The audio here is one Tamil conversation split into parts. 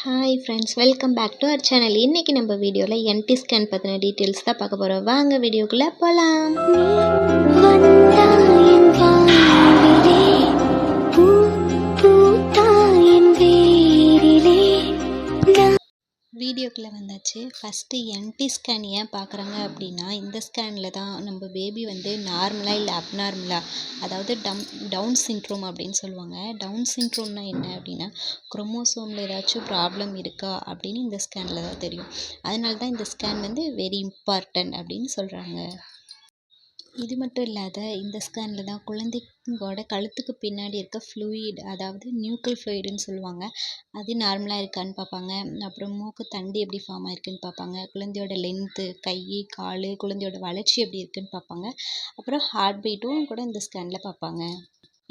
Hi friends, welcome back to our channel. இன்றைக்கி நம்ம வீடியோவில் என்டி ஸ்கேன் பற்றின டீட்டெயில்ஸ் தான் பார்க்க போகிறோம். வாங்க வீடியோக்குள்ளே போகலாம். வீடியோக்குள்ளே வந்தாச்சு. ஃபஸ்ட்டு என்டி ஸ்கேன் ஏன் பார்க்குறாங்க அப்படின்னா, இந்த ஸ்கேனில் தான் நம்ம பேபி வந்து நார்மலாக இல்லை அப்நார்மலாக, அதாவது டவுன் சிண்ட்ரோம் அப்படின்னு சொல்லுவாங்க. டவுன் சிண்ட்ரோம்னா என்ன அப்படின்னா, குரோமோசோமில் ஏதாச்சும் ப்ராப்ளம் இருக்கா அப்படின்னு இந்த ஸ்கேனில் தான் தெரியும். அதனால தான் இந்த ஸ்கேன் வந்து வெரி இம்பார்ட்டன்ட் அப்படின்னு சொல்கிறாங்க. இது மட்டும் இல்லாத இந்த ஸ்கேனில் தான் குழந்தைங்களோட கழுத்துக்கு பின்னாடி இருக்க ஃப்ளூயிட், அதாவது நியூக்ளியர் ஃப்ளூயிடுன்னு சொல்லுவாங்க, அது நார்மலாக இருக்கான்னு பார்ப்பாங்க. அப்புறம் மூக்கு தண்டு எப்படி ஃபார்ம் ஆயிருக்குன்னு பார்ப்பாங்க. குழந்தையோட லென்த்து, கை, கால், குழந்தையோட வளர்ச்சி எப்படி இருக்குன்னு பார்ப்பாங்க. அப்புறம் ஹார்ட் பீட்டும் கூட இந்த ஸ்கேனில் பார்ப்பாங்க.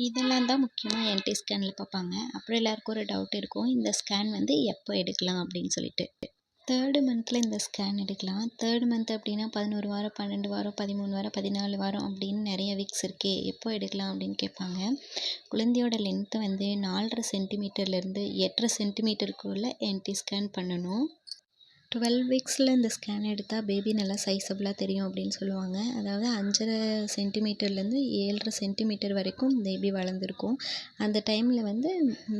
இதெல்லாம் தான் முக்கியமாக என்டி ஸ்கேனில் பார்ப்பாங்க. அப்புறம் எல்லாருக்கும் ஒரு டவுட் இருக்கும், இந்த ஸ்கேன் வந்து எப்போ எடுக்கலாம் அப்படின்னு சொல்லிட்டு. 3rd மந்தில் இந்த ஸ்கேன் எடுக்கலாம். 3rd மந்த் அப்படின்னா 11 வாரம், 12 வாரம், 13 வாரம், 14 வாரம் அப்படின்னு நிறைய வீக்ஸ் இருக்கே, எப்போ எடுக்கலாம் அப்படின்னு கேட்பாங்க. குழந்தையோட லென்த்து வந்து 4.5 சென்டிமீட்டர்லேருந்து 8.5 சென்டிமீட்டருக்குள்ளே என்டி ஸ்கேன் பண்ணணும். 12 வீக்ஸில் இந்த ஸ்கேன் எடுத்தால் பேபி நல்லா சைஸபிளாக தெரியும் அப்படின்னு சொல்லுவாங்க. அதாவது 5.5 சென்டிமீட்டர்லேருந்து 7.5 சென்டிமீட்டர் வரைக்கும் பேபி வளர்ந்துருக்கும். அந்த டைமில் வந்து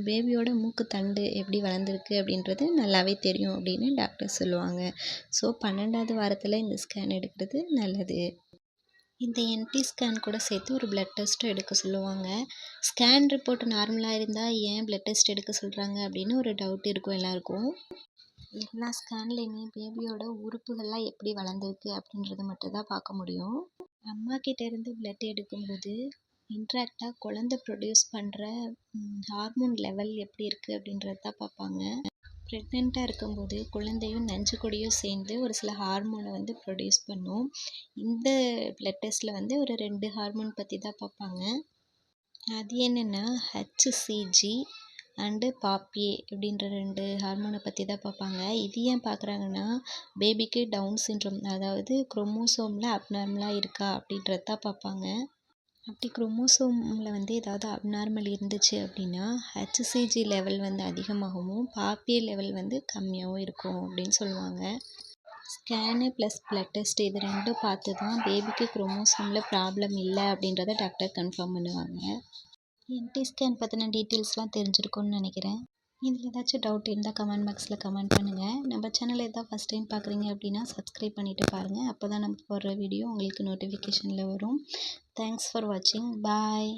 பேபியோட மூக்கு தண்டு எப்படி வளர்ந்துருக்கு அப்படின்றது நல்லாவே தெரியும் அப்படின்னு டாக்டர் சொல்லுவாங்க. ஸோ 12வது வாரத்தில் இந்த ஸ்கேன் எடுக்கிறது நல்லது. இந்த என்டி ஸ்கேன் கூட சேர்த்து ஒரு பிளட் டெஸ்ட்டும் எடுக்க சொல்லுவாங்க. ஸ்கேன் ரிப்போர்ட் நார்மலாக இருந்தால் ஏன் பிளட் டெஸ்ட் எடுக்க சொல்கிறாங்க அப்படின்னு ஒரு டவுட் இருக்கும் எல்லாருக்கும். எல்லா ஸ்கேன்லேயுமே பேபியோட உறுப்புகள்லாம் எப்படி வளர்ந்துருக்கு அப்படின்றத மட்டும் தான் பார்க்க முடியும். அம்மா கிட்டேருந்து பிளட் எடுக்கும்போது இன்ட்ராக்டாக குழந்தை ப்ரொடியூஸ் பண்ணுற ஹார்மோன் லெவல் எப்படி இருக்குது அப்படின்றது தான் பார்ப்பாங்க. ப்ரெக்னெண்ட்டாக இருக்கும்போது குழந்தையும் நஞ்சு கொடியும் சேர்ந்து ஒரு சில ஹார்மோனை வந்து ப்ரொடியூஸ் பண்ணும். இந்த பிளட் டெஸ்ட்டில் வந்து ஒரு 2 ஹார்மோன் பற்றி தான் பார்ப்பாங்க. அது என்னென்னா ஹெச்சிசி அண்டு பாப்பியே அப்படின்ற 2 ஹார்மோனை பற்றி தான் பார்ப்பாங்க. இது ஏன் பார்க்குறாங்கன்னா, பேபிக்கு டவுன் சிண்ட்ரோம், அதாவது குரோமோசோமில் அப்நார்மலாக இருக்கா அப்படின்றது தான் பார்ப்பாங்க. அப்படி குரோமோசோமில் வந்து ஏதாவது அப்நார்மல் இருந்துச்சு அப்படின்னா ஹெச்சிசி லெவல் வந்து அதிகமாகவும் பாப்பியே லெவல் வந்து கம்மியாகவும் இருக்கும் அப்படின்னு சொல்லுவாங்க. ஸ்கேனு ப்ளஸ் பிளட் டெஸ்ட் இது 2ம் பார்த்து தான் பேபிக்கு குரோமோசோமில் ப்ராப்ளம் இல்லை அப்படின்றத டாக்டர் கன்ஃபார்ம் பண்ணுவாங்க. என்டி ஸ்கேன் பற்றின டீட்டெயில்ஸ்லாம் தெரிஞ்சிருக்கும்னு நினைக்கிறேன். இதில் ஏதாச்சும் டவுட் இருந்தால் கமெண்ட் பாக்ஸில் கமெண்ட் பண்ணுங்கள். நம்ம சேனலை எதாவது ஃபஸ்ட் டைம் பார்க்குறீங்க அப்படின்னா சப்ஸ்கிரைப் பண்ணிவிட்டு பாருங்கள். அப்போ தான் நம்ம போடுற வீடியோ உங்களுக்கு நோட்டிஃபிகேஷனில் வரும். தேங்க்ஸ் ஃபார் வாட்சிங். பாய்.